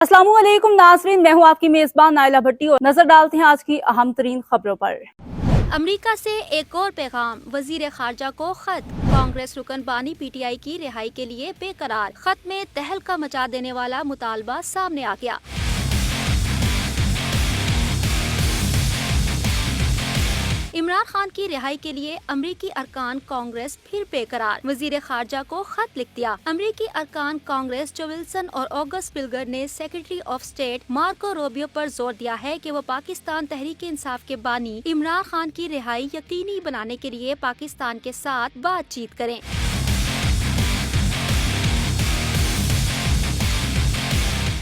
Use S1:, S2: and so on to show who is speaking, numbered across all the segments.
S1: अस्सलाम वालेकुम नाज़रीन, मैं हूँ आपकी मेज़बान नाइला भट्टी और नजर डालते हैं आज की अहम तरीन खबरों पर।
S2: अमेरिका से एक और पैगाम, वजीर खारजा को खत। कांग्रेस रुकन बानी पीटीआई की रिहाई के लिए बेकरार। खत में तहलका मचा देने वाला मुतालबा सामने आ गया। इमरान खान की रिहाई के लिए अमरीकी अरकान कांग्रेस फिर बेकरार। वजीर खारजा को खत लिख दिया। अमरीकी अरकान कांग्रेस जो विल्सन और ऑगस्ट पिल्गर ने secretary of state Marco Rubio पर जोर दिया है कि वो पाकिस्तान तहरीक इंसाफ के बानी इमरान खान की रिहाई यकीनी बनाने के लिए पाकिस्तान के साथ बातचीत करें।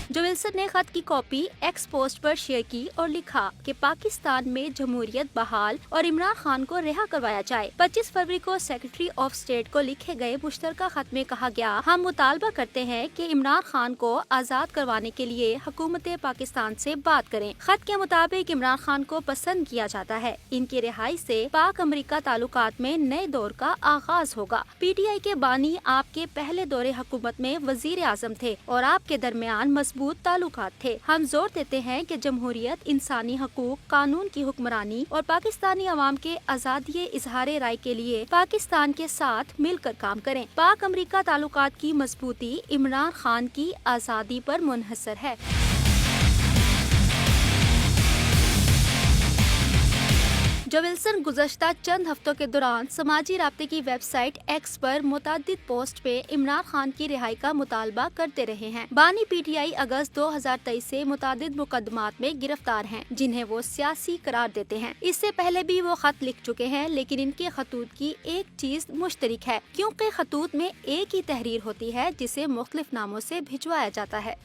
S2: जो विल्सन ने खत की कॉपी एक्स पोस्ट पर शेयर की और लिखा कि पाकिस्तान में जमहूरियत बहाल और इमरान खान को रिहा करवाया जाए। 25 फरवरी को सेक्रेटरी ऑफ स्टेट को लिखे गए मुश्तरका खत में कहा गया, हम मुतालबा करते हैं कि इमरान खान को आजाद करवाने के लिए हुकूमत पाकिस्तान से बात करें। खत के मुताबिक इमरान खान को पसंद किया जाता है। इनकी रिहाई से पाक अमेरिका ताल्लुकात में नए दौर का आगाज होगा। पीटीआई के बानी आपके पहले दौरे हुकूमत में वजीर आजम थे और आपके दरमियान मजबूत ताल्लुकात थे। हम जोर देते हैं कि जमहूरियत, इंसानी हकूक, कानून की हुक्मरानी और पाकिस्तानी अवाम के आजादी इजहार राय के लिए पाकिस्तान के साथ मिलकर काम करें। पाक अमेरिका ताल्लुकात की मजबूती इमरान खान की आजादी पर मुनहसर है। जो विल्सन गुज़श्ता चंद हफ्तों के दौरान समाजी राब्ते की वेबसाइट एक्स पर मुतादिद पोस्ट पे इमरान खान की रिहाई का मुतालबा करते रहे हैं। बानी पीटीआई अगस्त 2023 से मुतादिद मुकदमात में गिरफ्तार हैं, जिन्हें वो सियासी करार देते हैं। इससे पहले भी वो खत लिख चुके हैं, लेकिन इनके खतूत की एक चीज मुश्तरक है, क्योंकि खतूत में एक ही तहरीर होती है जिसे मुख्तलिफ नामों से भिजवाया जाता है।